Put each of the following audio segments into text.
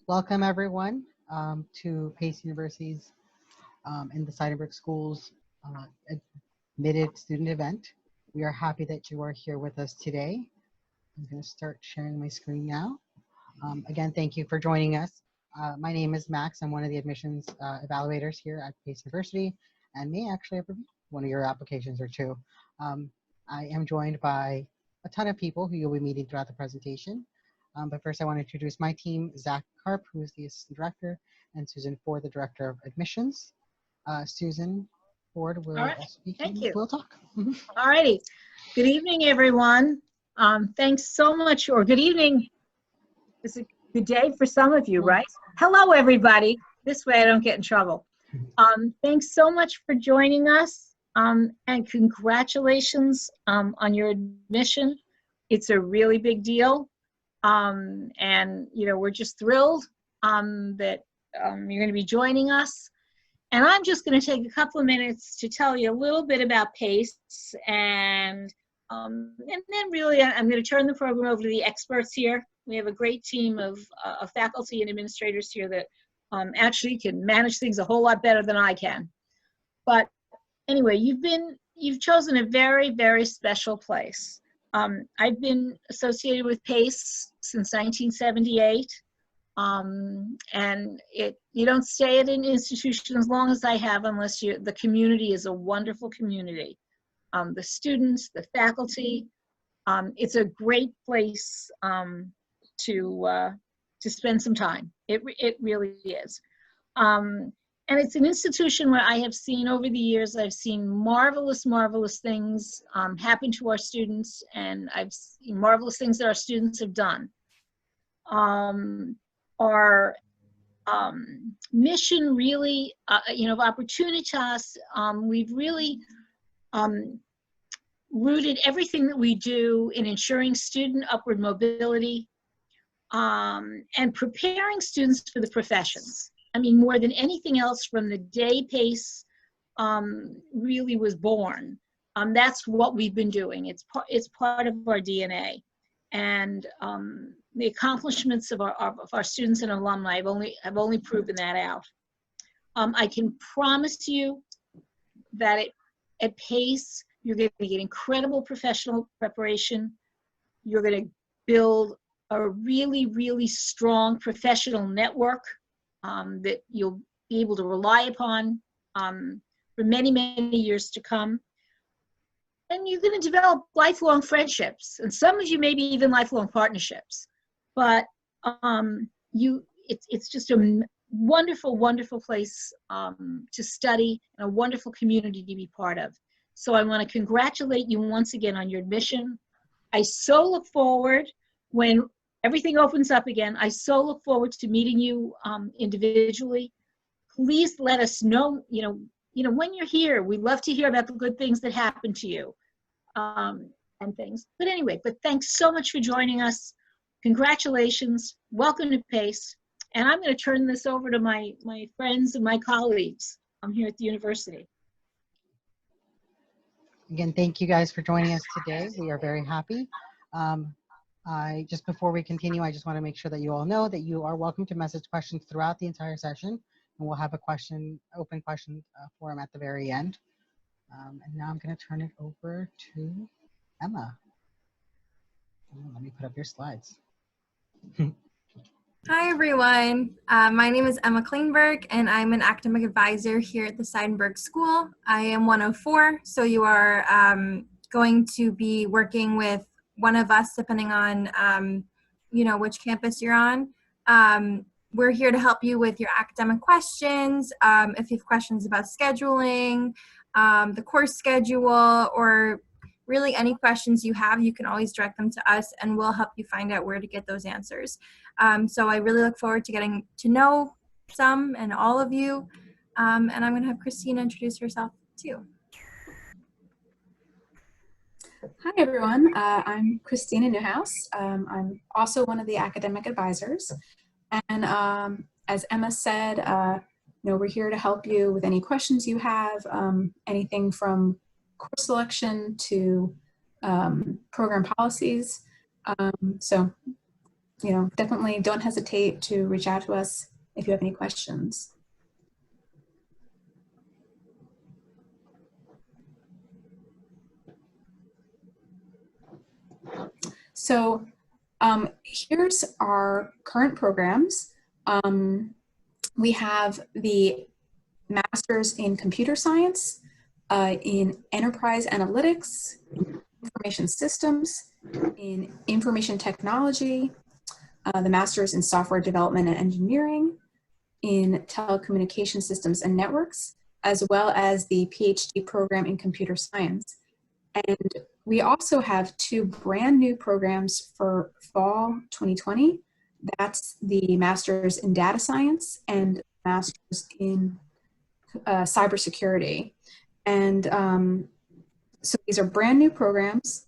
Welcome everyone to Pace University's and the Seidenberg School's admitted student event. We are happy that you are here with us today. I'm going to start sharing my screen now. Again, thank you for joining us. My name is Max. I'm one of the admissions evaluators here at Pace University and may actually have one of your applications or two. I am joined by a ton of people who you'll be meeting throughout the presentation. But first, I want to introduce my team, Zach Karp, who is the Assistant Director, and Susan Ford, the Director of Admissions. Susan Ford will also be here. We'll talk. All righty. Good evening, everyone. Thanks so much, or good evening. It's a good day for some of you, right? Hello, everybody. This way I don't get in trouble. Thanks so much for joining us, and congratulations on your admission. It's a really big deal. And you know, we're just thrilled that you're going to be joining us. And I'm just going to take a couple of minutes to tell you a little bit about PACE, and then really I'm going to turn the program over to the experts here. We have a great team of faculty and administrators here that actually can manage things a whole lot better than I can. But anyway, you've chosen a very, very special place. I've been associated with PACE since 1978, and you don't stay at an institution as long as I have unless the community is a wonderful community. The students, the faculty, it's a great place to spend some time. It really is. And it's an institution where I have seen over the years, I've seen marvelous, marvelous things happen to our students, and I've seen marvelous things that our students have done. Our mission really, of Opportunitas, we've really rooted everything that we do in ensuring student upward mobility and preparing students for the professions. I mean, more than anything else, from the day PACE really was born, that's what we've been doing. It's part of our DNA, and the accomplishments of our students and alumni have only proven that out. I can promise you that at PACE, you're going to get incredible professional preparation. You're going to build a really, really strong professional network that you'll be able to rely upon for many, many years to come. And you're going to develop lifelong friendships, and some of you maybe even lifelong partnerships. But it's just a wonderful, wonderful place to study, and a wonderful community to be part of. So I want to congratulate you once again on your admission. I so look forward, when everything opens up again, I so look forward to meeting you individually. Please let us know, when you're here. We'd love to hear about the good things that happen to you and things. But anyway, thanks so much for joining us. Congratulations. Welcome to PACE. And I'm going to turn this over to my friends and my colleagues here at the university. Again, thank you guys for joining us today. We are very happy. Just before we continue, I just want to make sure that you all know that you are welcome to message questions throughout the entire session, and we'll have a open question forum at the very end. And now I'm going to turn it over to Emma. Let me put up your slides. Hi, everyone. My name is Emma Klingberg, and I'm an academic advisor here at the Seidenberg School. I am 104, so you are going to be working with one of us, depending on, which campus you're on. We're here to help you with your academic questions. If you have questions about scheduling, the course schedule, or really any questions you have, you can always direct them to us, and we'll help you find out where to get those answers. So I really look forward to getting to know some and all of you. And I'm going to have Christina introduce herself too. Hi, everyone. I'm Christina Newhouse. I'm also one of the academic advisors. And as Emma said, we're here to help you with any questions you have, anything from course selection to program policies. So definitely don't hesitate to reach out to us if you have any questions. So here's our current programs. We have the Masters in Computer Science, in Enterprise Analytics, Information Systems, in Information Technology, the Masters in Software Development and Engineering, in Telecommunication Systems and Networks, as well as the PhD program in Computer Science. And we also have 2 brand new programs for fall 2020. That's the Masters in Data Science and Masters in Cybersecurity. And so these are brand new programs.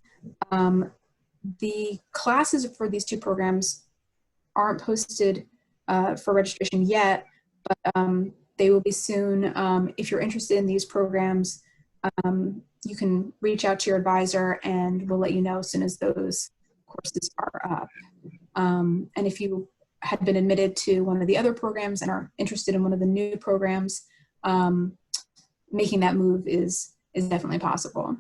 The classes for these 2 programs aren't posted for registration yet, but they will be soon. If you're interested in these programs, you can reach out to your advisor and we'll let you know as soon as those courses are up. And if you had been admitted to one of the other programs and are interested in one of the new programs, making that move is definitely possible.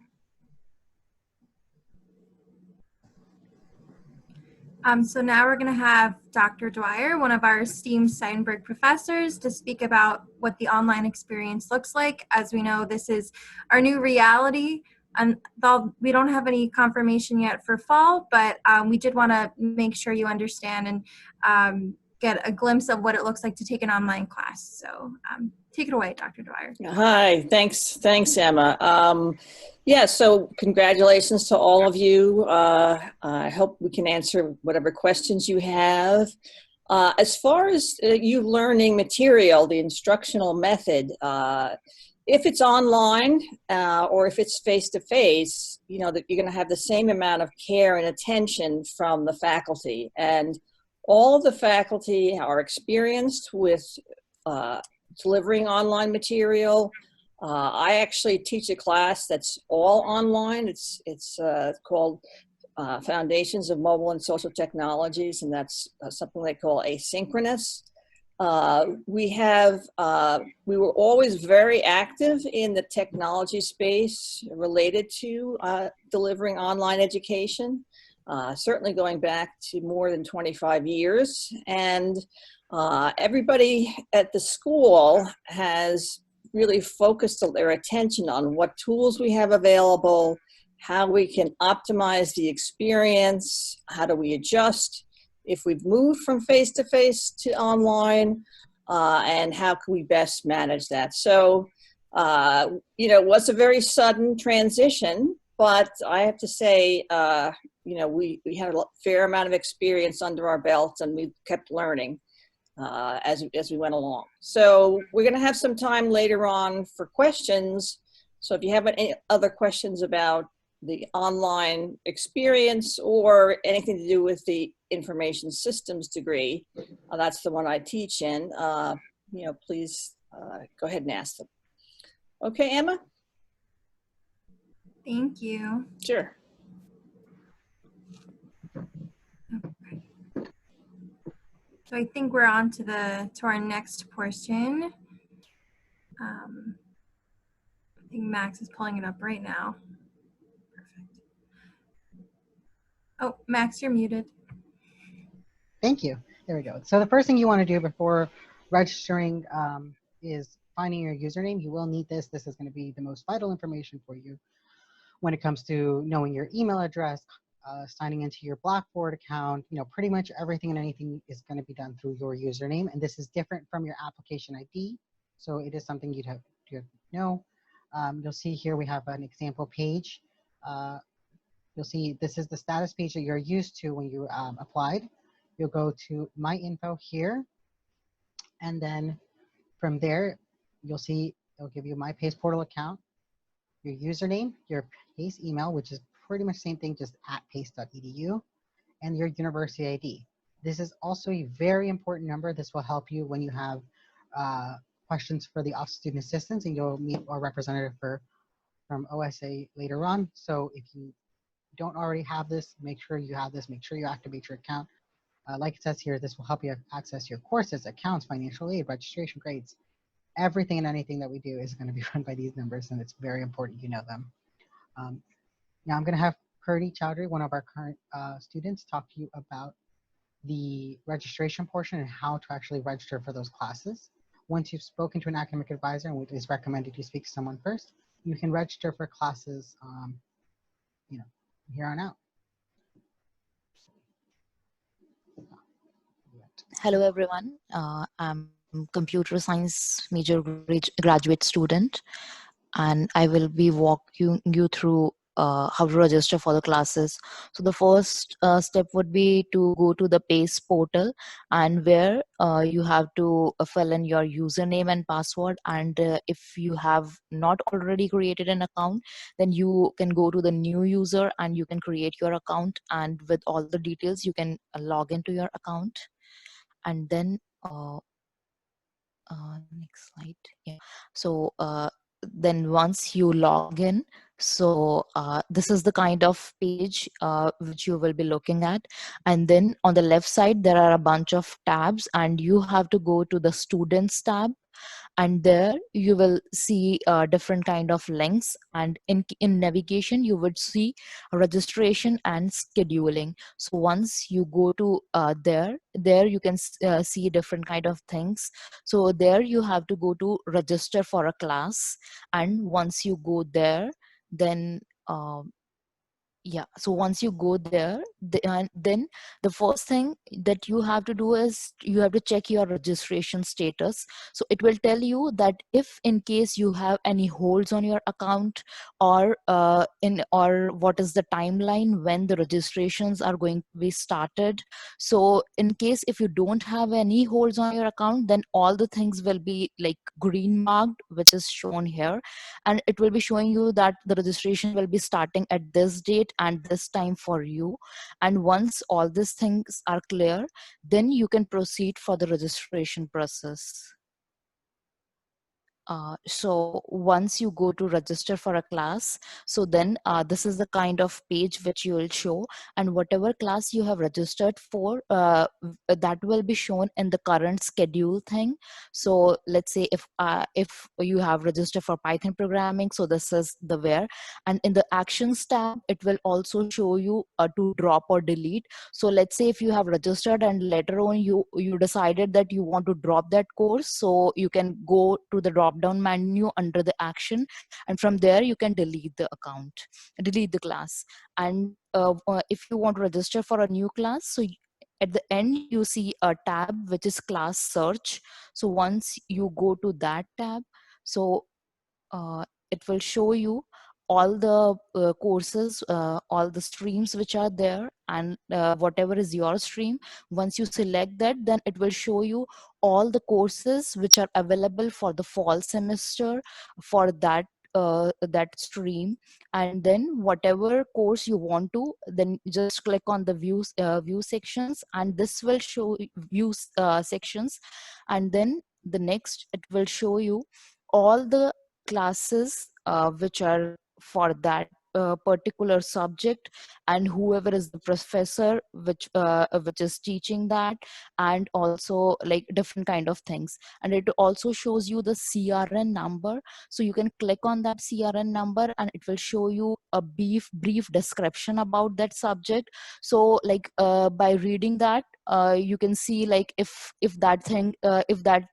So now we're going to have Dr. Dwyer, one of our esteemed Seidenberg professors, to speak about what the online experience looks like. As we know, this is our new reality, and though we don't have any confirmation yet for fall, but we did want to make sure you understand and get a glimpse of what it looks like to take an online class. So take it away, Dr. Dwyer. Hi, thanks, Emma. Yeah, so congratulations to all of you. I hope we can answer whatever questions you have. As far as you learning material, the instructional method, if it's online or if it's face-to-face, that you're going to have the same amount of care and attention from the faculty. And all of the faculty are experienced with delivering online material. I actually teach a class that's all online. It's called Foundations of Mobile and Social Technologies, and that's something they call asynchronous. We were always very active in the technology space related to delivering online education, certainly going back to more than 25 years. And everybody at the school has really focused their attention on what tools we have available, how we can optimize the experience, how do we adjust if we've moved from face-to-face to online, and how can we best manage that. So, it was a very sudden transition, but I have to say, we had a fair amount of experience under our belts and we kept learning as we went along. So we're going to have some time later on for questions. So if you have any other questions about the online experience or anything to do with the information systems degree, that's the one I teach in, please go ahead and ask them. Okay, Emma? Thank you. Sure. So I think we're on to our next portion. I think Max is pulling it up right now. Perfect. Oh, Max, you're muted. Thank you. There we go. So the first thing you want to do before registering is finding your username. You will need this. This is going to be the most vital information for you when it comes to knowing your email address, signing into your Blackboard account. Pretty much everything and anything is going to be done through your username, and this is different from your application ID, so it is something you'd have to know. You'll see here we have an example page. You'll see this is the status page that you're used to when you applied. You'll go to My Info here, and then from there you'll see it'll give you My PACE portal account, your username, your PACE email, which is pretty much the same thing, just @pace.edu, and your university ID. This is also a very important number. This will help you when you have questions for the Office of Student Assistance, and you'll meet our representative from OSA later on. So if you don't already have this, make sure you have this, make sure you activate your account. Like it says here, this will help you access your courses, accounts, financial aid, registration, grades. Everything and anything that we do is going to be run by these numbers, and it's very important you know them. Um, Now I'm going to have Purdy Chowdhury, one of our current students, talk to you about the registration portion and how to actually register for those classes. Once you've spoken to an academic advisor, and it is recommended you speak to someone first, you can register for classes, you know, here on out. Hello, everyone. I'm computer science major graduate student, and I will be walking you through how to register for the classes. So the first step would be to go to the PACE portal, and where you have to fill in your username and password. And if you have not already created an account, then you can go to the new user and you can create your account. And with all the details, you can log into your account. And then next slide. Yeah. So then once you log in, so this is the kind of page which you will be looking at. And then on the left side there are a bunch of tabs, and you have to go to the students tab, and there you will see different kind of links, and in navigation you would see registration and scheduling. So once you go to there you can see different kind of things. So there you have to go to register for a class, and once you go there, then yeah, so once you go there, and then the first thing that you have to do is you have to check your registration status. So it will tell you that if in case you have any holds on your account, or or what is the timeline when the registrations are going to be started. So in case if you don't have any holds on your account, then all the things will be like green marked, which is shown here, and it will be showing you that the registration will be starting at this date and this time for you. And once all these things are clear, then you can proceed for the registration process. So once you go to register for a class, so then this is the kind of page which you will show, and whatever class you have registered for, that will be shown in the current schedule thing. So let's say if you have registered for Python programming, so this is the where, and in the actions tab it will also show you to drop or delete. So let's say if you have registered and later on you decided that you want to drop that course, so you can go to the drop down menu under the action, and from there you can delete the account, delete the class. And if you want to register for a new class, so at the end you see a tab which is class search. So once you go to that tab, so it will show you all the courses, all the streams which are there, and whatever is your stream. Once you select that, then it will show you all the courses which are available for the fall semester for that stream. And then whatever course you want to, then just click on the view sections, and this will show view sections. And then the next it will show you all the classes which are for that particular subject, and whoever is the professor which is teaching that, and also like different kind of things. And it also shows you the CRN number, so you can click on that CRN number and it will show you a brief description about that subject. So like by reading that, you can see like if that thing if that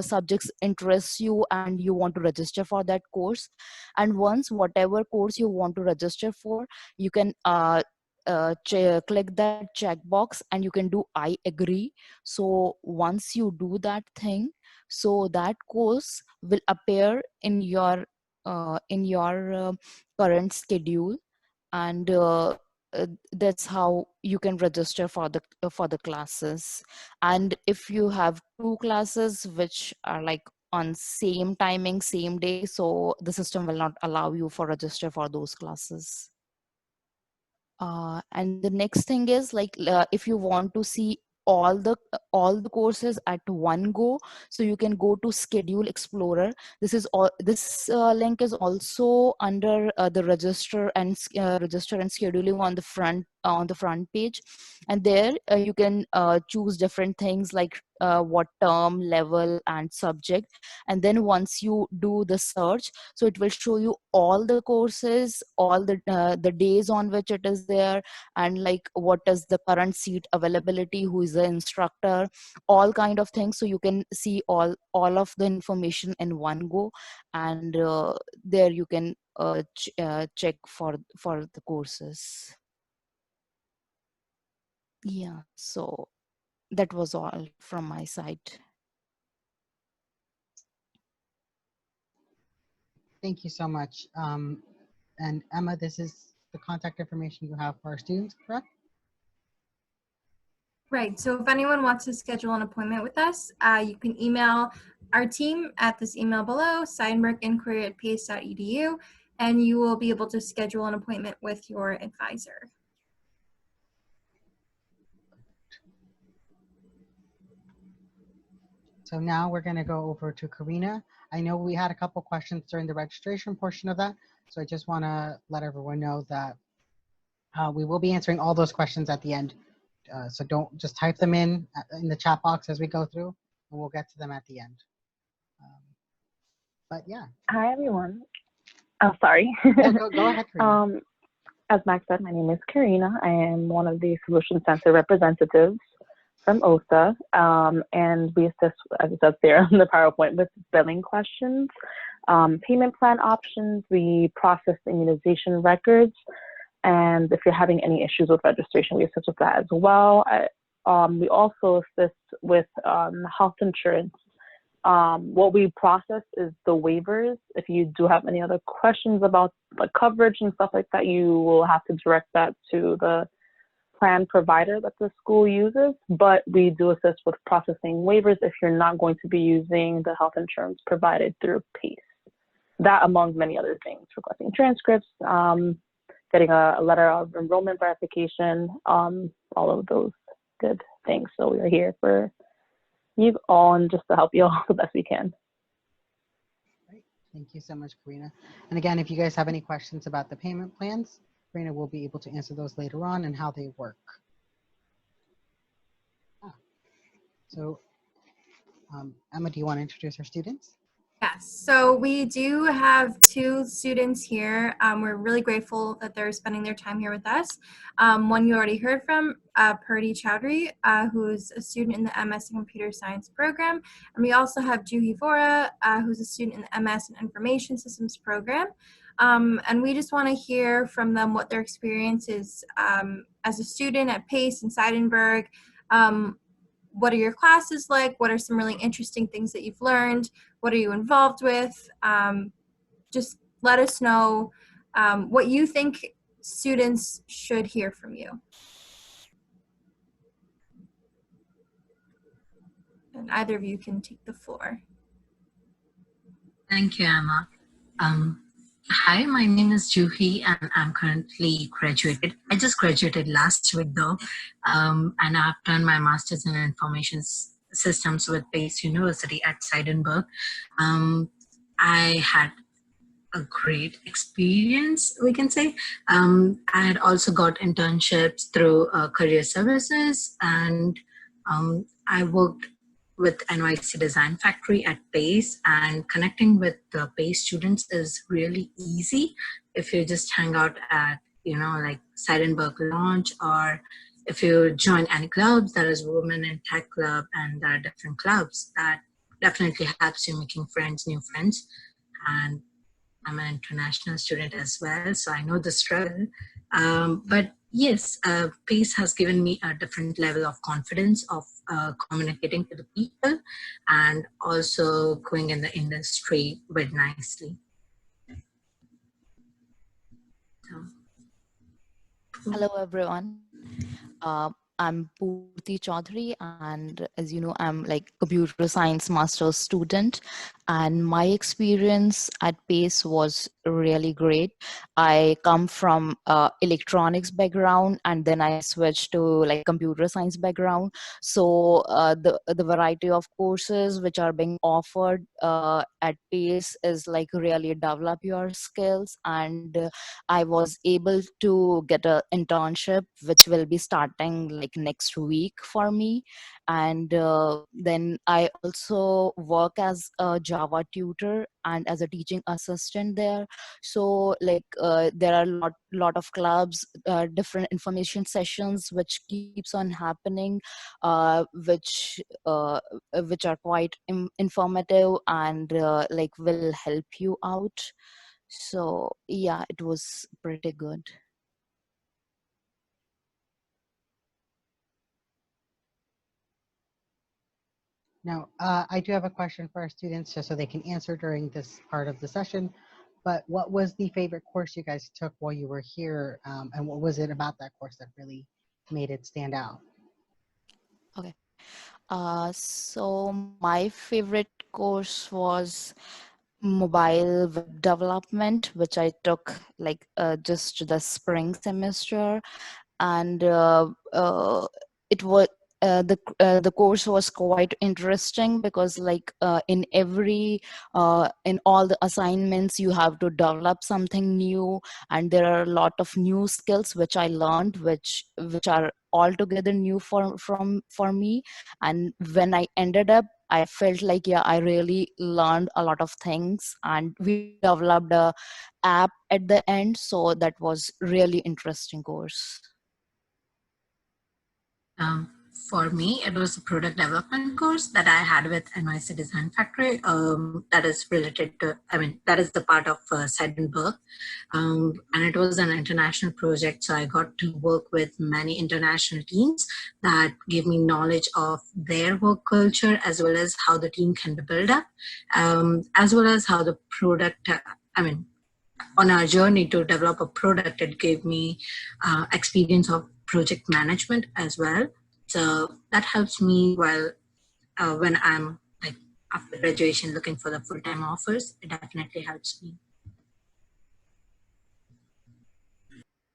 subjects interests you and you want to register for that course. And once whatever course you want to register for, you can click that checkbox and you can do I agree. So once you do that thing, so that course will appear in your current schedule. And that's how you can register for the classes. And if you have two classes which are like on same timing, same day, so the system will not allow you for register for those classes. And the next thing is like if you want to see all the courses at one go. So you can go to Schedule Explorer. This link is also under the register and scheduling on the front page, and there you can choose different things like what term, level, and subject. And then once you do the search, so it will show you all the courses, all the days on which it is there, and like what is the current seat availability, who is the instructor, all kind of things. So you can see all of the information in one go, and there you can check for the courses. Yeah, so that was all from my side. Thank you so much. And Emma, this is the contact information you have for our students, correct? Right. So if anyone wants to schedule an appointment with us, you can email our team at this email below, seidenberginquiry@pace.edu, and you will be able to schedule an appointment with your advisor. So now we're going to go over to Karina. I know we had a couple questions during the registration portion of that, so I just want to let everyone know that we will be answering all those questions at the end. So don't just type them in the chat box as we go through, and we'll get to them at the end. But yeah. Hi, everyone. Oh, sorry. No, go ahead, Karina. As Max said, my name is Karina. I am one of the Solution Center representatives from OSA, and we assist, as it says there on the PowerPoint, with billing questions, payment plan options. We process immunization records, and if you're having any issues with registration, we assist with that as well. We also assist with health insurance. What we process is the waivers. If you do have any other questions about like coverage and stuff like that, you will have to direct that to the plan provider that the school uses. But we do assist with processing waivers if you're not going to be using the health insurance provided through PACE. That among many other things, requesting transcripts, getting a letter of enrollment verification, all of those good things. So we are here for you all and just to help you all the best we can. Great. Thank you so much, Karina. And again, if you guys have any questions about the payment plans, Karina will be able to answer those later on and how they work. So Emma, do you want to introduce our students? Yes, so we do have two students here. We're really grateful that they're spending their time here with us. One you already heard from, Purdy Chowdhury, who's a student in the MS in Computer Science program. And we also have Juhi Vora, who's a student in the MS in Information Systems program. And we just want to hear from them what their experience is as a student at PACE and Seidenberg. What are your classes like? What are some really interesting things that you've learned? What are you involved with? Just let us know what you think students should hear from you. And either of you can take the floor. Thank you, Emma. Hi, my name is Juhi, and I'm currently graduated. I just graduated last week, though, and I've done my master's in information systems with PACE University at Seidenberg. I had a great experience, we can say. I had also got internships through career services, and I worked with NYC Design Factory at PACE, and connecting with the PACE students is really easy if you just hang out at, like Seidenberg Launch, or if you join any clubs. There is Women in Tech Club, and there are different clubs that definitely helps you making friends, new friends. And I'm an international student as well, so I know the struggle. But yes, PACE has given me a different level of confidence of communicating to the people and also going in the industry very nicely. Hello, everyone. I'm Purti Chaudhary, and as you know, I'm like computer science master's student. and my experience at PACE was really great. I come from electronics background, and then I switched to like computer science background. So the variety of courses which are being offered at PACE is like really develop your skills, and I was able to get a internship which will be starting like next week for me. And then I also work as a Java tutor and as a teaching assistant there. So like there are lot of clubs, different information sessions which keeps on happening, which are quite informative and like will help you out. So yeah, it was pretty good. Now, I do have a question for our students just so they can answer during this part of the session. But what was the favorite course you guys took while you were here? And what was it about that course that really made it stand out? Okay. So my favorite course was mobile web development, which I took like just the spring semester. And it was the course was quite interesting because like in all the assignments you have to develop something new, and there are a lot of new skills which I learned, which are altogether new for me. And when I ended up, I felt like, yeah, I really learned a lot of things, and we developed a app at the end. So that was really interesting course. Um, for me, it was a product development course that I had with NYC Design Factory. That is related to, I mean, that is the part of Seidenberg. And it was an international project. So I got to work with many international teams that gave me knowledge of their work culture, as well as how the team can be built up, as well as how the product, on our journey to develop a product, it gave me experience of project management as well. So that helps me while when I'm like after graduation looking for the full-time offers. It definitely helps me.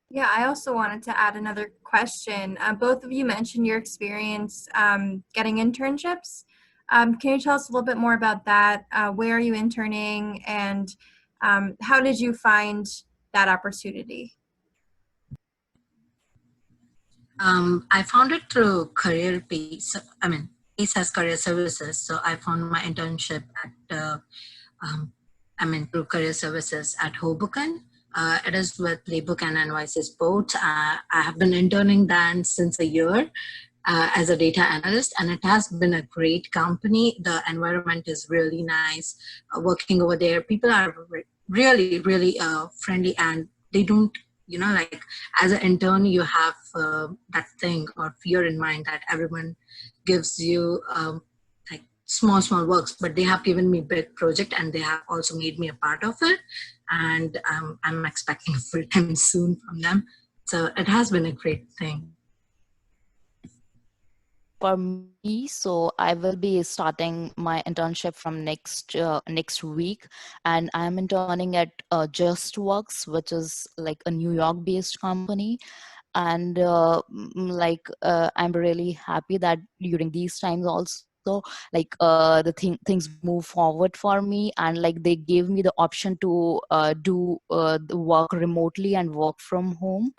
Yeah, I also wanted to add another question. Both of you mentioned your experience getting internships. Can you tell us a little bit more about that? Where are you interning, and how did you find that opportunity? I found it through Career Piece. Piece has career services. So I found my internship at, through career services at Hoboken. It is with Playbook and NYC Sports. I have been interning then since a year as a data analyst, and it has been a great company. The environment is really nice. Working over there, people are really, really friendly, and they don't, like as an intern, you have that thing or fear in mind that everyone gives you like small works, but they have given me big project, and they have also made me a part of it. And I'm expecting full time soon from them. So it has been a great thing. For me, so I will be starting my internship from next week, and I'm interning at JustWorks, which is like a New York based company. And I'm really happy that during these times also, like things move forward for me, and like they gave me the option to do the work remotely and work from home.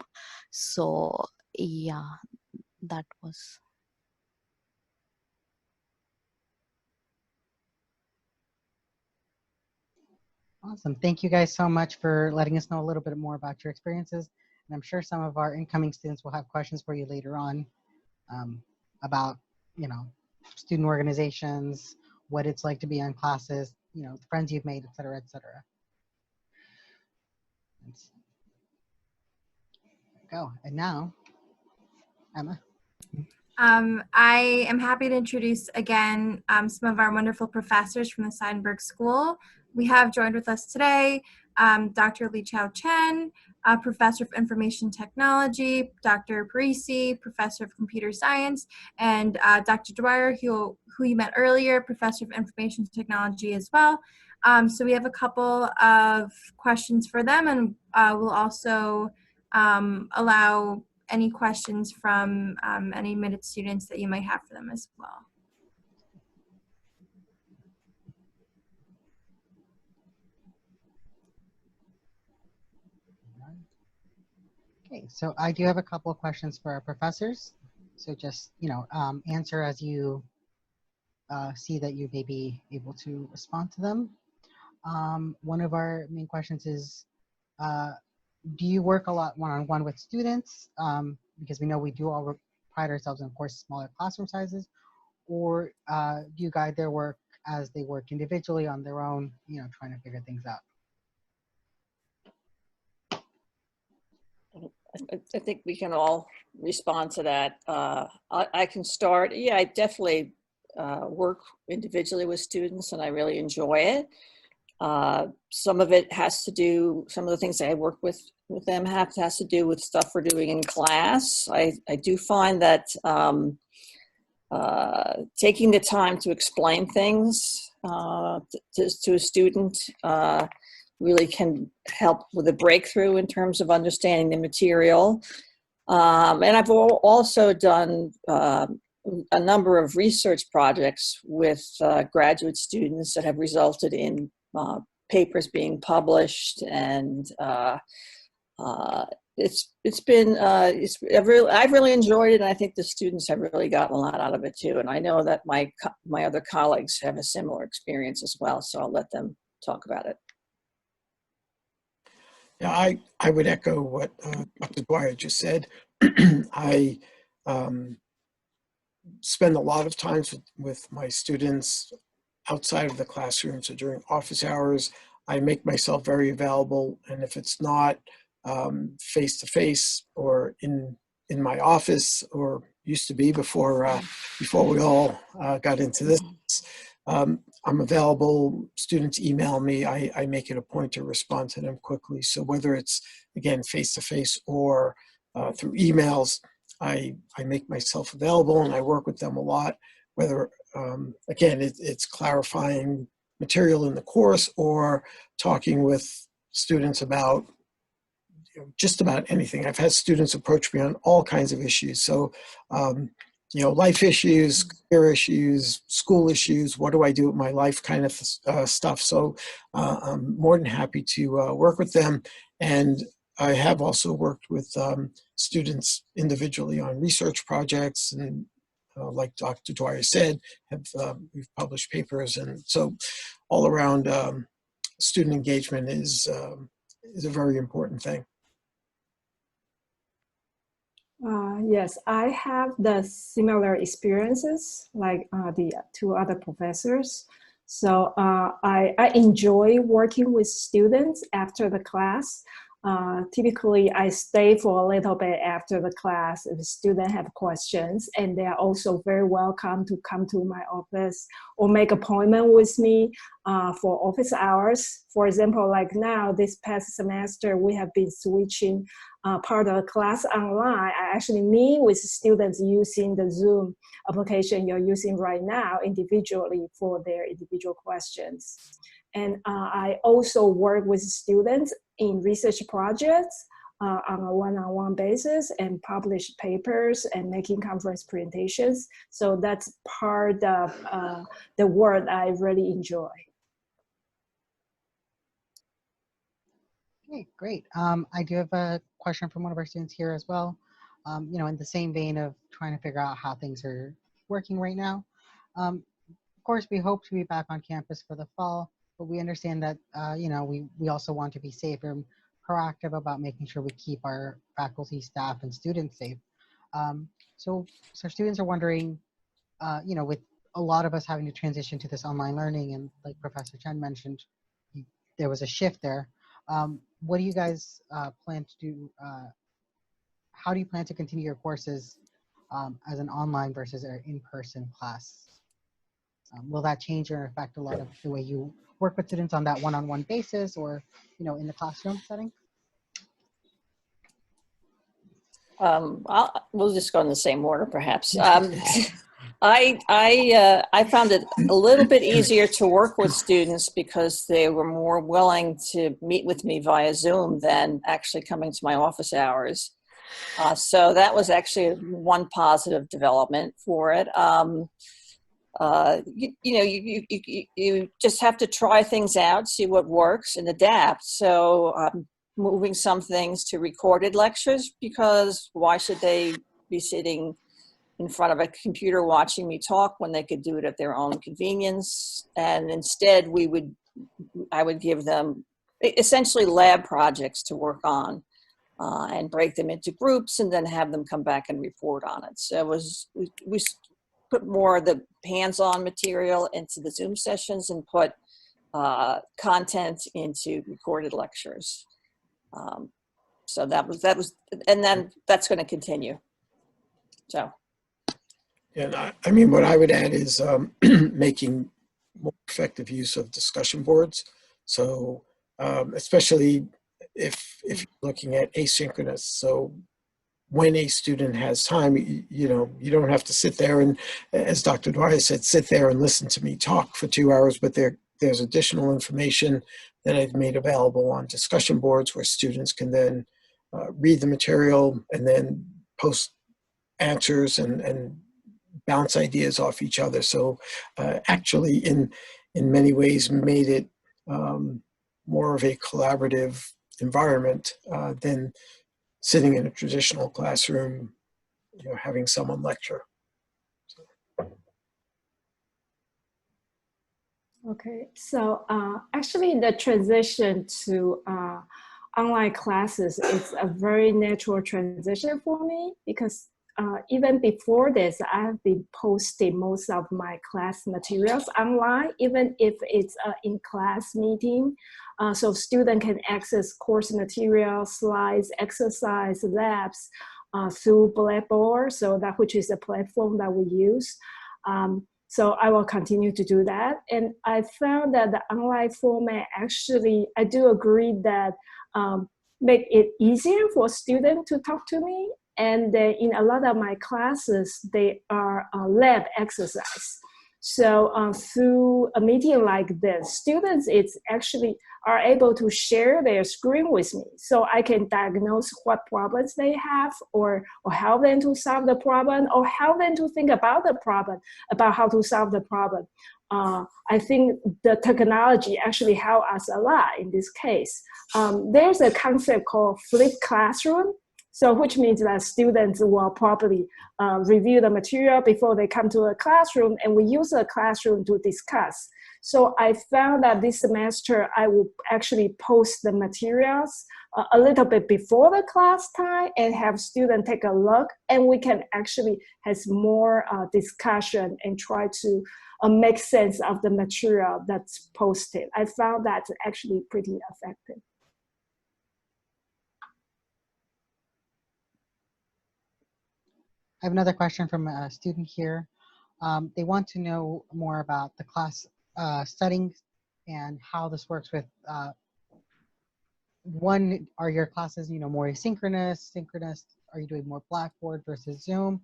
So yeah, that was. Awesome. Thank you guys so much for letting us know a little bit more about your experiences. And I'm sure some of our incoming students will have questions for you later on about, student organizations, what it's like to be on classes, the friends you've made, et cetera, et cetera. Go. And now, Emma. I am happy to introduce again some of our wonderful professors from the Seidenberg School. We have joined with us today Dr. Li Chao Chen, Professor of Information Technology, Dr. Parisi, Professor of Computer Science, and Dr. Dwyer, who you met earlier, Professor of Information Technology as well. So we have a couple of questions for them, and we'll also allow any questions from any admitted students that you might have for them as well. Okay, so I do have a couple of questions for our professors. So just, answer as you see that you may be able to respond to them. One of our main questions is, do you work a lot one-on-one with students? Because we know we do all pride ourselves in, of course, smaller classroom sizes, or do you guide their work as they work individually on their own, trying to figure things out? I think we can all respond to that. I can start. Yeah, I definitely work individually with students, and I really enjoy it. Some of it has to do, some of the things that I work with them has to do with stuff we're doing in class. I do find that taking the time to explain things to a student really can help with a breakthrough in terms of understanding the material. And I've also done a number of research projects with graduate students that have resulted in papers being published, and I've really enjoyed it, and I think the students have really gotten a lot out of it too. And I know that my other colleagues have a similar experience as well, so I'll let them talk about it. Yeah, I would echo what Dr. Dwyer just said. I spend a lot of time with my students outside of the classroom. So during office hours, I make myself very available. And if it's not face-to-face or in my office, or used to be before we all got into this, I'm available. Students email me. I make it a point to respond to them quickly. So whether it's, again, face-to-face or through emails, I make myself available, and I work with them a lot, whether, again, it's clarifying material in the course or talking with students about just about anything. I've had students approach me on all kinds of issues. So, life issues, career issues, school issues, what do I do with my life kind of stuff. So I'm more than happy to work with them. And I have also worked with students individually on research projects, and like Dr. Dwyer said, we've published papers. And so all around student engagement is a very important thing. Yes, I have the similar experiences like the two other professors. So I enjoy working with students after the class. Typically, I stay for a little bit after the class if the students have questions, and they are also very welcome to come to my office or make appointment with me for office hours. For example, like now, this past semester, we have been switching part of the class online. I actually meet with students using the Zoom application you're using right now individually for their individual questions. And I also work with students in research projects on a one-on-one basis and publish papers and making conference presentations. So that's part of the work I really enjoy. Okay, great. I do have a question from one of our students here as well. In the same vein of trying to figure out how things are working right now. Of course, we hope to be back on campus for the fall, but we understand that, we also want to be safe and proactive about making sure we keep our faculty, staff, and students safe. So students are wondering, with a lot of us having to transition to this online learning, and like Professor Chen mentioned, there was a shift there. What do you guys plan to do? How do you plan to continue your courses as an online versus an in-person class? Will that change or affect a lot of the way you work with students on that one-on-one basis, or in the classroom setting? We'll just go in the same order, perhaps. I found it a little bit easier to work with students because they were more willing to meet with me via Zoom than actually coming to my office hours. So that was actually one positive development for it. You just have to try things out, see what works, and adapt. So moving some things to recorded lectures, because why should they be sitting in front of a computer watching me talk when they could do it at their own convenience? And instead I would give them essentially lab projects to work on and break them into groups and then have them come back and report on it. So we put more of the hands-on material into the Zoom sessions and put content into recorded lectures. So that was, and then that's going to continue. So. And I mean, what I would add is making more effective use of discussion boards. So especially if you're looking at asynchronous. So when a student has time, you don't have to sit there and, as Dr. Dwyer said, sit there and listen to me talk for 2 hours, but there's additional information that I've made available on discussion boards where students can then read the material and then post answers and bounce ideas off each other. So actually in many ways made it more of a collaborative environment than sitting in a traditional classroom, having someone lecture. Okay, so actually the transition to online classes is a very natural transition for me, because even before this, I have been posting most of my class materials online, even if it's an in-class meeting. So students can access course materials, slides, exercise, labs through Blackboard, so that which is a platform that we use. So I will continue to do that. And I found that the online format actually, I do agree that make it easier for students to talk to me. And in a lot of my classes, they are lab exercise. So through a meeting like this, students are able to share their screen with me. So I can diagnose what problems they have, or help them to solve the problem, or help them to think about the problem, about how to solve the problem. I think the technology actually helped us a lot in this case. There's a concept called flipped classroom. So which means that students will probably review the material before they come to a classroom, and we use a classroom to discuss. So I found that this semester I will actually post the materials a little bit before the class time and have students take a look, and we can actually have more discussion and try to make sense of the material that's posted. I found that actually pretty effective. I have another question from a student here. They want to know more about the class settings and how this works with, one, are your classes, more asynchronous, synchronous? Are you doing more Blackboard versus Zoom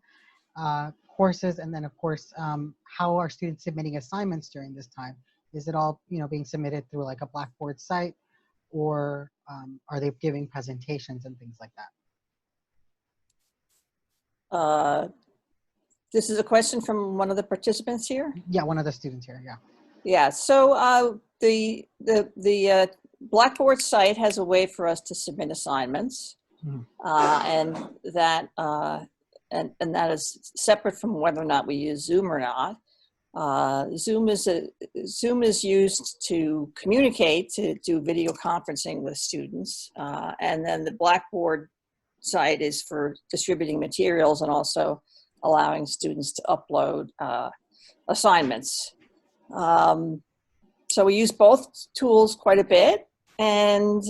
courses? And then of course, how are students submitting assignments during this time? Is it all, being submitted through like a Blackboard site, or are they giving presentations and things like that? This is a question from one of the participants here? Yeah, one of the students here, yeah. Yeah, so the Blackboard site has a way for us to submit assignments, and that is separate from whether or not we use Zoom or not. Zoom is used to communicate, to do video conferencing with students, and then the Blackboard site is for distributing materials and also allowing students to upload assignments. So we use both tools quite a bit, and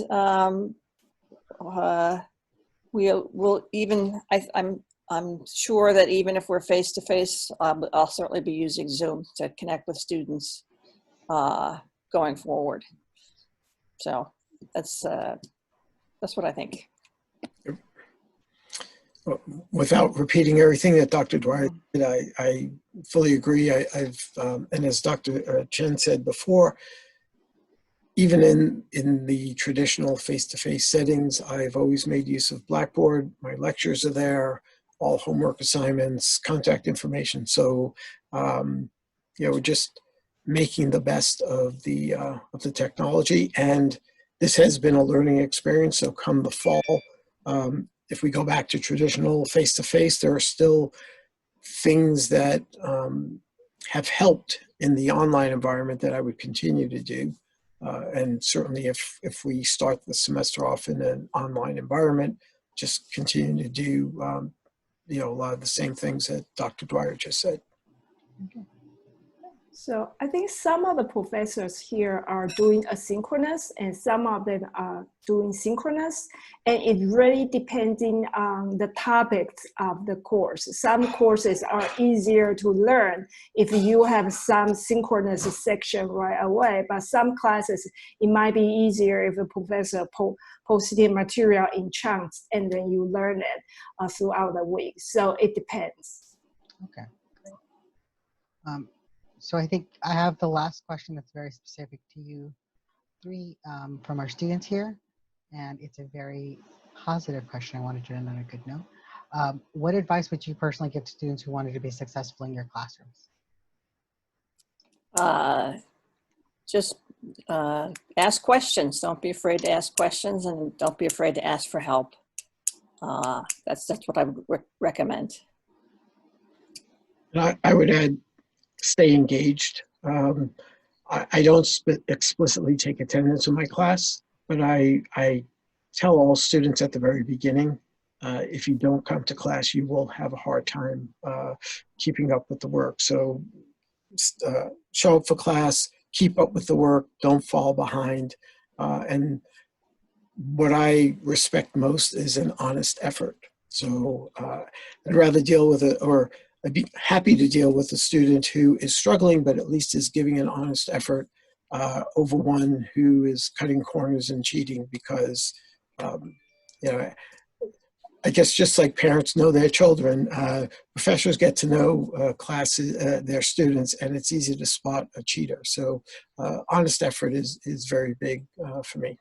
we will even, I'm sure that even if we're face-to-face, I'll certainly be using Zoom to connect with students going forward. So that's what I think. Without repeating everything that Dr. Dwyer did, I fully agree. And as Dr. Chen said before, even in the traditional face-to-face settings, I've always made use of Blackboard. My lectures are there, all homework assignments, contact information. So, we're just making the best of the technology. And this has been a learning experience. So come the fall, if we go back to traditional face-to-face, there are still things that have helped in the online environment that I would continue to do. And certainly if we start the semester off in an online environment, just continue to do a lot of the same things that Dr. Dwyer just said. Okay. So I think some of the professors here are doing asynchronous and some of them are doing synchronous. And it really depending on the topics of the course. Some courses are easier to learn if you have some synchronous section right away, but some classes, it might be easier if a professor posted material in chunks and then you learn it throughout the week. So it depends. Okay. So I think I have the last question that's very specific to you three from our students here. And it's a very positive question. I wanted to end on a good note. What advice would you personally give to students who wanted to be successful in your classrooms? Just ask questions. Don't be afraid to ask questions, and don't be afraid to ask for help. That's what I would recommend. And I would add, stay engaged. I don't explicitly take attendance in my class, but I tell all students at the very beginning, if you don't come to class, you will have a hard time keeping up with the work. So show up for class, keep up with the work, don't fall behind. And what I respect most is an honest effort. So I'd rather deal with it, or I'd be happy to deal with a student who is struggling, but at least is giving an honest effort over one who is cutting corners and cheating, because, I guess just like parents know their children, professors get to know their students, and it's easy to spot a cheater. So honest effort is very big for me.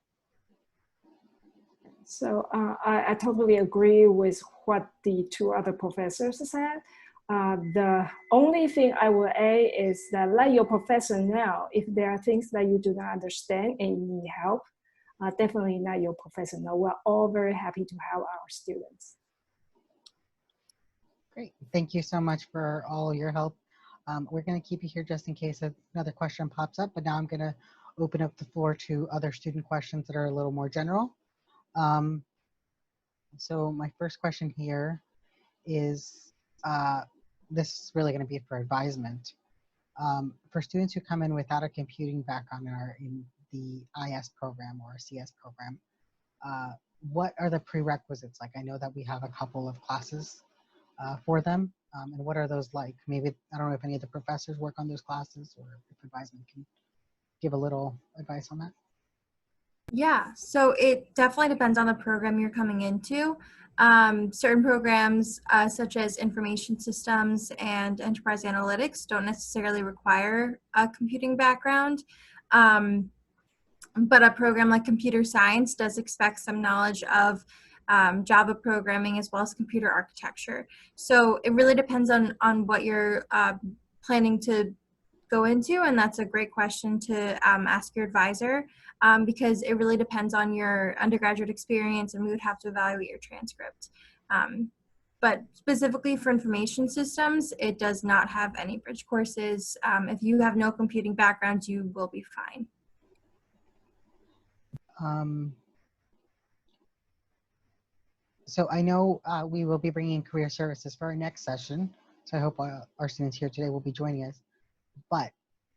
So I totally agree with what the two other professors said. The only thing I will add is that let your professor know if there are things that you do not understand and you need help. Definitely let your professor know. We're all very happy to help our students. Great. Thank you so much for all your help. We're going to keep you here just in case another question pops up, but now I'm going to open up the floor to other student questions that are a little more general. So my first question here is, this is really going to be for advisement. For students who come in without a computing background and are in the IS program or CS program, what are the prerequisites like? I know that we have a couple of classes for them, and what are those like? Maybe, I don't know if any of the professors work on those classes, or if advisement can give a little advice on that. Yeah, so it definitely depends on the program you're coming into. Certain programs, such as information systems and enterprise analytics, don't necessarily require a computing background. But a program like computer science does expect some knowledge of Java programming as well as computer architecture. So it really depends on what you're planning to go into, and that's a great question to ask your advisor, because it really depends on your undergraduate experience, and we would have to evaluate your transcript. But specifically for information systems, it does not have any bridge courses. If you have no computing background, you will be fine. So I know we will be bringing career services for our next session. So I hope our students here today will be joining us. But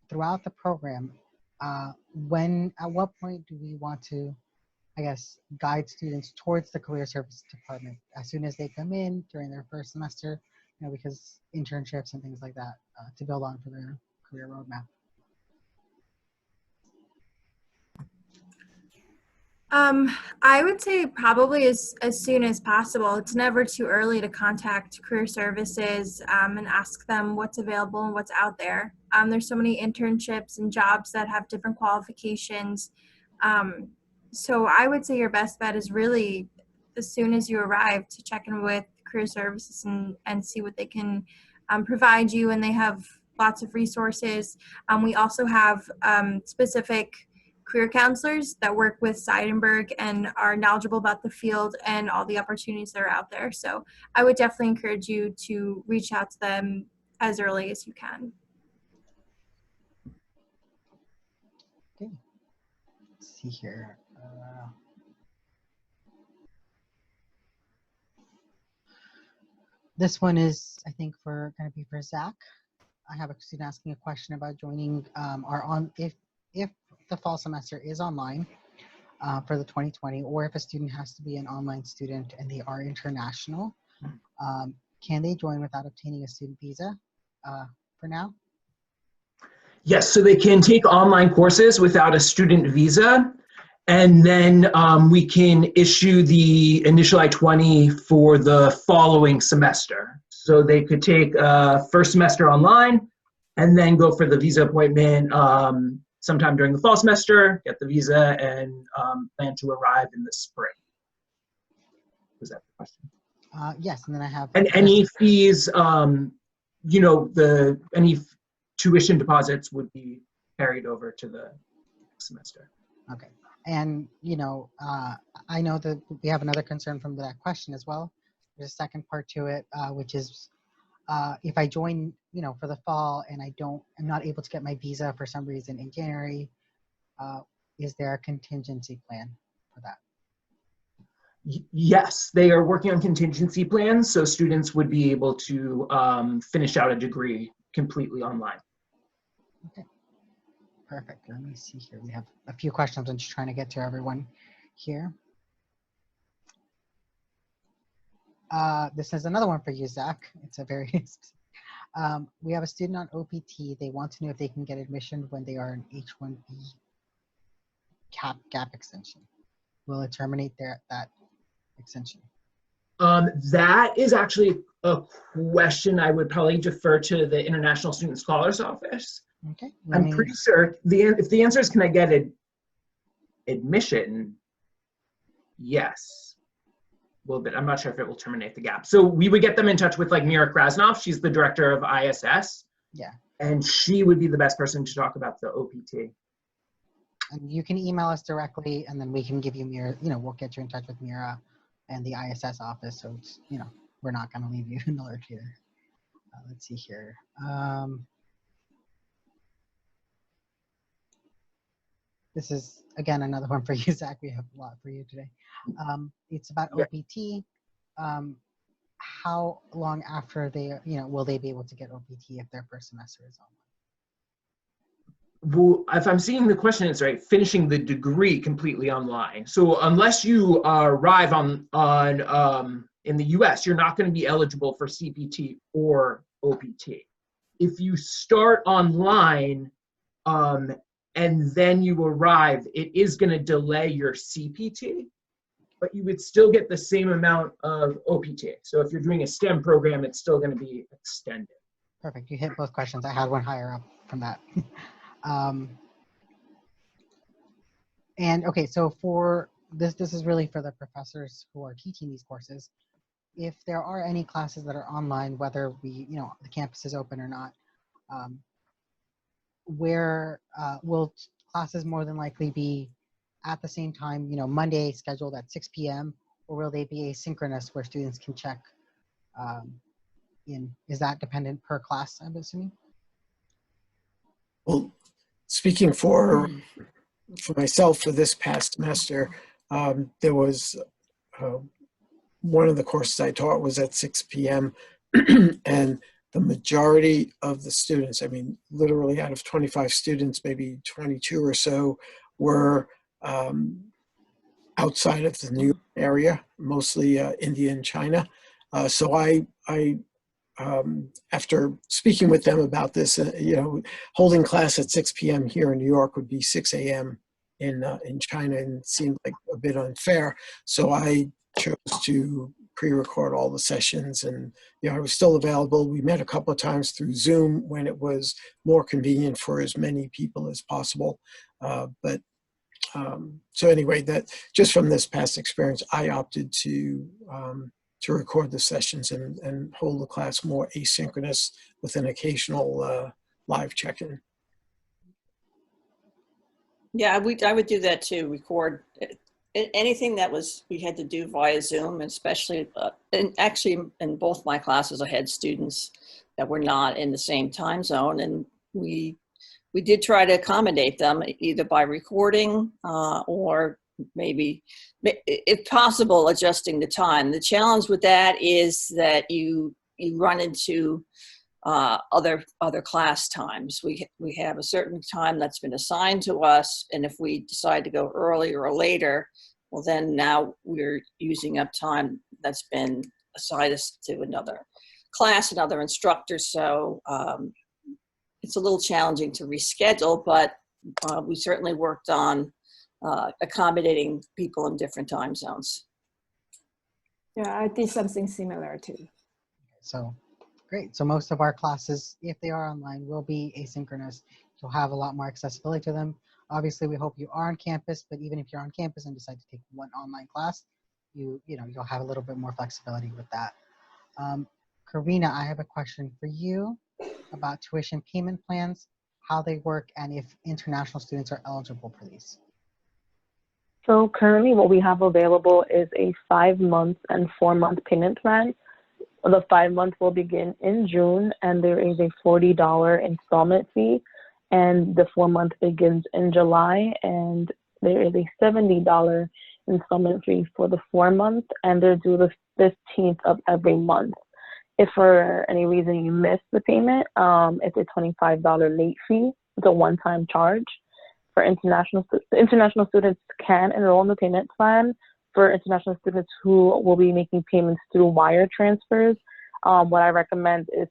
throughout the program, at what point do we want to, I guess, guide students towards the career services department? As soon as they come in during their first semester, because internships and things like that to build on for their career roadmap. I would say probably as soon as possible. It's never too early to contact career services and ask them what's available and what's out there. There's so many internships and jobs that have different qualifications. So I would say your best bet is really as soon as you arrive to check in with career services and see what they can provide you. And they have lots of resources. We also have specific career counselors that work with Seidenberg and are knowledgeable about the field and all the opportunities that are out there. So I would definitely encourage you to reach out to them as early as you can. Okay. Let's see here. This one is, I think, going to be for Zach. I have a student asking a question about joining if the fall semester is online for the 2020, or if a student has to be an online student and they are international, can they join without obtaining a student visa for now? Yes, so they can take online courses without a student visa, and then we can issue the initial I-20 for the following semester. So they could take first semester online and then go for the visa appointment sometime during the fall semester, get the visa, and plan to arrive in the spring. Was that the question? Yes, and then I have... And any fees, you know, any tuition deposits would be carried over to the semester. Okay. And, you know, I know that we have another concern from that question as well. There's a second part to it, which is if I join, you know, for the fall and I'm not able to get my visa for some reason in January, is there a contingency plan for that? Yes, they are working on contingency plans, so students would be able to finish out a degree completely online. Okay, perfect. Let me see here. We have a few questions. I'm just trying to get to everyone here. This is another one for you, Zach. It's a very, we have a student on OPT. They want to know if they can get admission when they are an H-1B gap extension. Will it terminate that extension? That is actually a question I would probably defer to the International Student Scholars Office. Okay. I'm pretty sure if the answer is can I get admission, yes. Well, but I'm not sure if it will terminate the gap. So we would get them in touch with like Mira Krasnov. She's the director of ISS. Yeah. And she would be the best person to talk about the OPT. And you can email us directly, and then we can give you Mira, you know, we'll get you in touch with Mira and the ISS office. So it's, you know, we're not going to leave you in the lurch either. Let's see here. This is, again, another one for you, Zach. We have a lot for you today. It's about OPT. How long after they, you know, will they be able to get OPT if their first semester is online? Well, if I'm seeing the question, it's right, finishing the degree completely online. So unless you arrive on in the US, you're not going to be eligible for CPT or OPT. If you start online and then you arrive, it is going to delay your CPT, but you would still get the same amount of OPT. So if you're doing a STEM program, it's still going to be extended. Perfect. You hit both questions. I had one higher up from that. And okay, so for this is really for the professors who are teaching these courses. If there are any classes that are online, whether the campus is open or not, where will classes more than likely be at the same time, Monday scheduled at 6 p.m., or will they be asynchronous where students can check in? Is that dependent per class, I'm assuming? Well, speaking for myself for this past semester, there was one of the courses I taught was at 6 p.m. and the majority of the students, I mean, literally out of 25 students, maybe 22 or so were outside of the New York area, mostly India and China. So I after speaking with them about this, holding class at 6 p.m. here in New York would be 6 a.m. in China, and it seemed like a bit unfair. So I chose to pre-record all the sessions, and I was still available. We met a couple of times through Zoom when it was more convenient for as many people as possible. So anyway, that just from this past experience, I opted to record the sessions and hold the class more asynchronous with an occasional live check-in. Yeah, I would do that too. Record anything that we had to do via Zoom, especially and actually in both my classes, I had students that were not in the same time zone, and we did try to accommodate them either by recording or maybe, if possible, adjusting the time. The challenge with that is that you run into other class times. We have a certain time that's been assigned to us, and if we decide to go earlier or later, well, then now we're using up time that's been assigned us to another class, another instructor. So it's a little challenging to reschedule, but we certainly worked on accommodating people in different time zones. Yeah, I did something similar too. So great. So most of our classes, if they are online, will be asynchronous. You'll have a lot more accessibility to them. Obviously, we hope you are on campus, but even if you're on campus and decide to take one online class, you'll have a little bit more flexibility with that. Karina, I have a question for you about tuition payment plans, how they work, and if international students are eligible for these. So currently what we have available is a 5-month and 4-month payment plan. The 5-month will begin in June, and there is a $40 installment fee, and the 4-month begins in July, and there is a $70 installment fee for the 4-month, and they're due the 15th of every month. If for any reason you miss the payment, it's a $25 late fee. It's a one-time charge. For international students can enroll in the payment plan. For international students who will be making payments through wire transfers, what I recommend is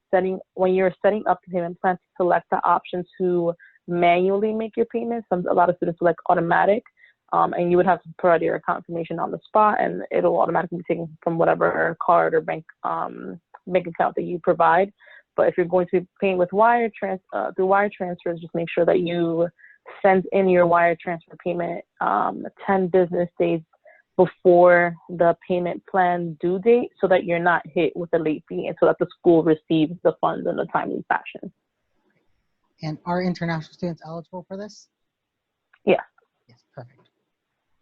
when you're setting up the payment plan, to select the option to manually make your payments. A lot of students select automatic, and you would have to provide your account information on the spot, and it'll automatically be taken from whatever card or bank account that you provide. But if you're going to be paying with through wire transfers, just make sure that you send in your wire transfer payment 10 business days before the payment plan due date, so that you're not hit with a late fee, and so that the school receives the funds in a timely fashion. And are international students eligible for this? Yeah. Yes, perfect.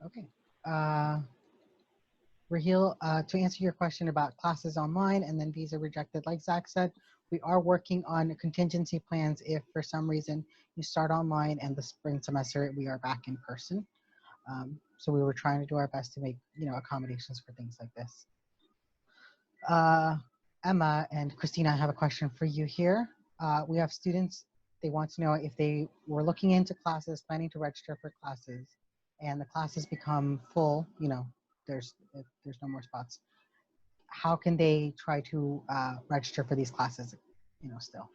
Okay. Raheel, to answer your question about classes online and then visa rejected, like Zach said, we are working on contingency plans if for some reason you start online and the spring semester we are back in person. So we were trying to do our best to make accommodations for things like this. Emma and Christina, I have a question for you here. We have students, they want to know if they were looking into classes, planning to register for classes, and the classes become full, there's no more spots. How can they try to register for these classes, still?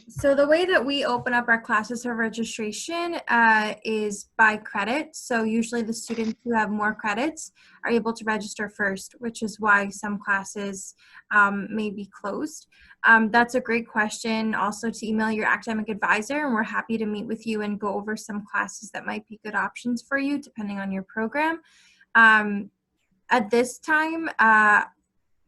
So the way that we open up our classes for registration is by credit. So usually the students who have more credits are able to register first, which is why some classes may be closed. That's a great question also to email your academic advisor, and we're happy to meet with you and go over some classes that might be good options for you depending on your program. At this time,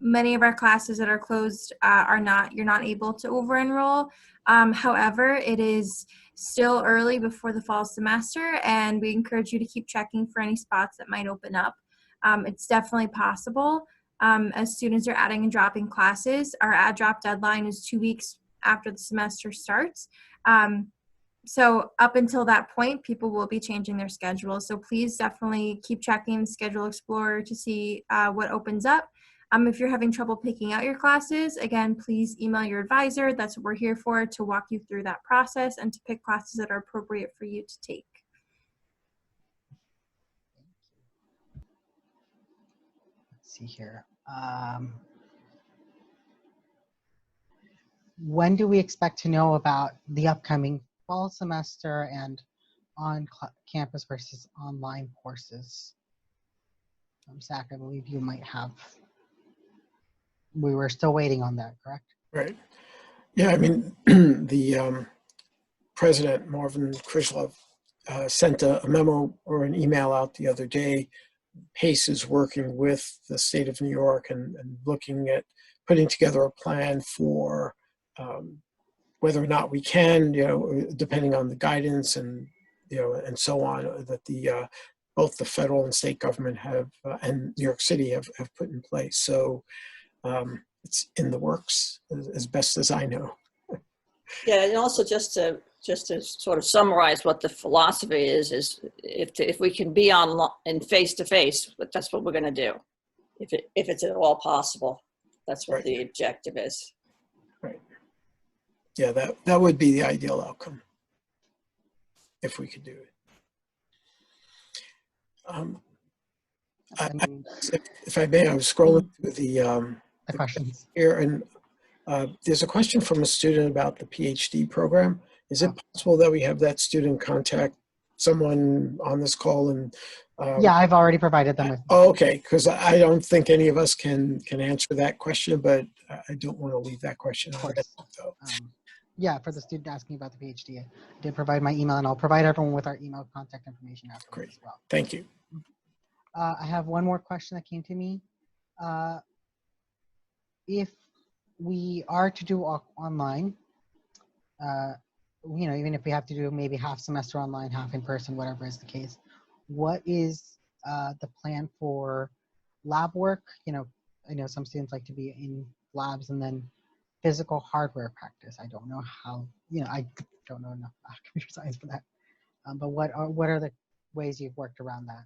many of our classes that are closed you're not able to over enroll. However, it is still early before the fall semester, and we encourage you to keep checking for any spots that might open up. It's definitely possible. As students are adding and dropping classes, our add drop deadline is 2 weeks after the semester starts. So up until that point, people will be changing their schedule. So please definitely keep checking the Schedule Explorer to see what opens up. If you're having trouble picking out your classes, again, please email your advisor. That's what we're here for, to walk you through that process and to pick classes that are appropriate for you to take. Let's see here. When do we expect to know about the upcoming fall semester and on campus versus online courses. Zach, I believe you might have, we were still waiting on that, correct? Right. Yeah, I mean, the President Marvin Krishlov sent a memo or an email out the other day. PACE is working with the state of New York and looking at putting together a plan for whether or not we can, depending on the guidance and, and so on, that the both the federal and state government have, and New York City have put in place. So it's in the works as best as I know. Yeah, and also just to sort of summarize what the philosophy is if we can be on in face to face, that's what we're going to do. If it's at all possible, that's what the objective is. Right. Yeah, that would be the ideal outcome if we could do it. If I may, I was scrolling through the questions here, and there's a question from a student about the PhD program. Is it possible that we have that student contact someone on this call? And yeah, I've already provided them with. Oh, okay, because I don't think any of us can answer that question, but I don't want to leave that question on. Yeah, for the student asking about the PhD, I did provide my email, and I'll provide everyone with our email contact information afterwards as well. Thank you. I have one more question that came to me. If we are to do online, even if we have to do maybe half semester online, half in person, whatever is the case, what is the plan for lab work? I know some students like to be in labs, and then physical hardware practice. I don't know how, I don't know enough about computer science for that. But what are the ways you've worked around that?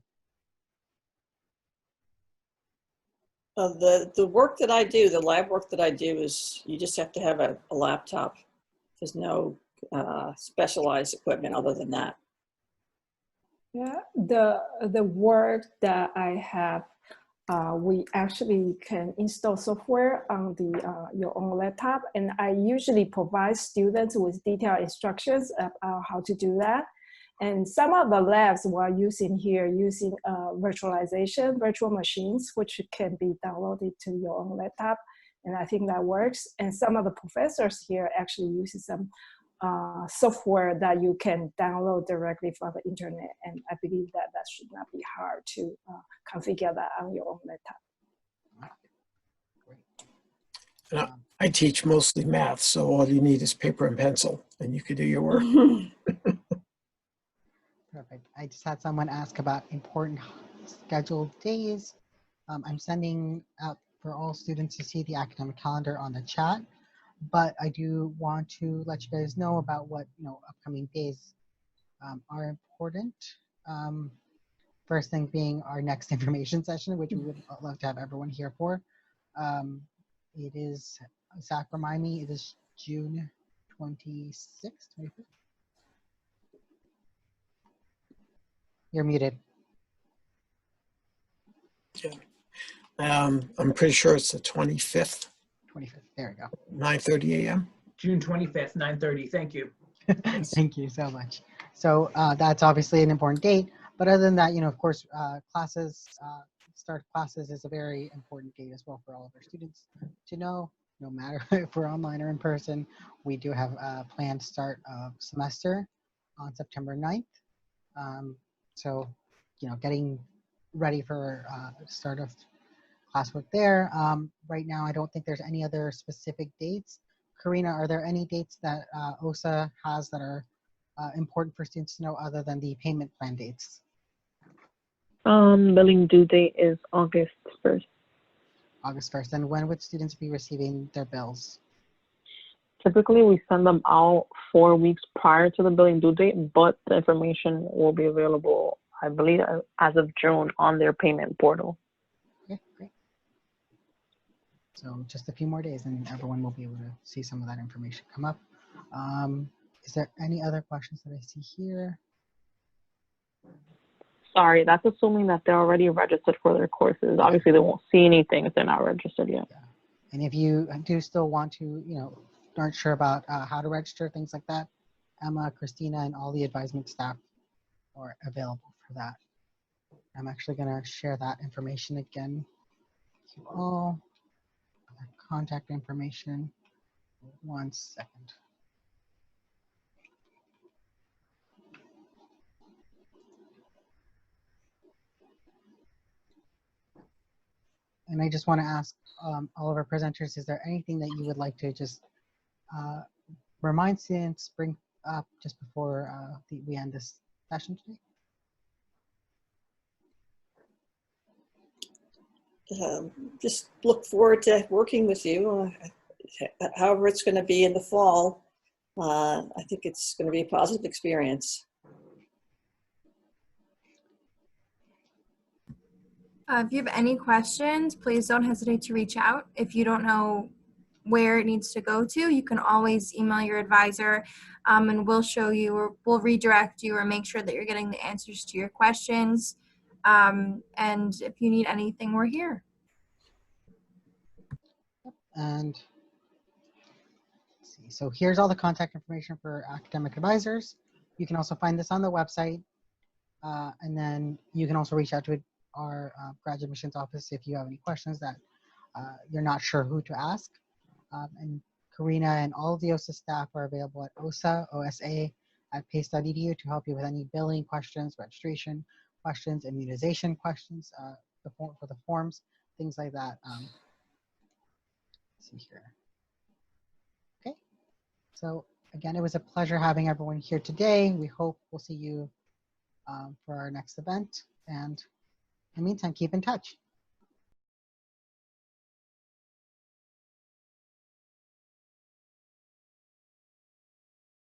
The work that I do, the lab work that I do, is you just have to have a laptop. There's no specialized equipment other than that. Yeah, the work that I have, we actually can install software on your own laptop, and I usually provide students with detailed instructions about how to do that. And some of the labs we're using here using virtualization, virtual machines, which can be downloaded to your own laptop, and I think that works. And some of the professors here actually use some software that you can download directly from the internet, and I believe that should not be hard to configure that on your own laptop. I teach mostly math, so all you need is paper and pencil, and you can do your work. Perfect. I just had someone ask about important scheduled days. I'm sending out for all students to see the academic calendar on the chat, but I do want to let you guys know about what upcoming days are important. First thing being our next information session, which we would love to have everyone here for. It is, Zach, remind me, it is June 26th, 25th? You're muted. Yeah. I'm pretty sure it's the 25th. 25th, there we go. 9:30 a.m. June 25th, 9:30. Thank you. Thank you so much. So that's obviously an important date. But other than that, of course, start classes is a very important date as well for all of our students to know. No matter if we're online or in person, we do have a planned start of semester on September 9th. So, getting ready for start of classwork there. Right now, I don't think there's any other specific dates. Karina, are there any dates that OSA has that are important for students to know other than the payment plan dates? Billing due date is August 1st. August 1st. And when would students be receiving their bills? Typically, we send them out 4 weeks prior to the billing due date, but the information will be available, I believe, as of June on their payment portal. Okay, great. So just a few more days and everyone will be able to see some of that information come up. Is there any other questions that I see here? Sorry, that's assuming that they're already registered for their courses. Obviously, they won't see anything if they're not registered yet. Yeah. And if you do still want to, aren't sure about how to register, things like that, Emma, Christina, and all the advisement staff are available for that. I'm actually going to share that information again. All contact information. 1 second. And I just want to ask all of our presenters, is there anything that you would like to just remind students, bring up just before we end this session today? Just look forward to working with you, however it's going to be in the fall. I think it's going to be a positive experience. If you have any questions, please don't hesitate to reach out. If you don't know where it needs to go to, you can always email your advisor, and we'll show you, or we'll redirect you, or make sure that you're getting the answers to your questions. And if you need anything, we're here. And let's see, so here's all the contact information for academic advisors. You can also find this on the website. And then you can also reach out to our graduate admissions office if you have any questions that you're not sure who to ask. And Karina and all of the OSA staff are available at osa@pace.edu to help you with any billing questions, registration questions, immunization questions, for the forms, things like that. Let's see here. Okay, so again, it was a pleasure having everyone here today. We hope we'll see you for our next event. And in the meantime, keep in touch.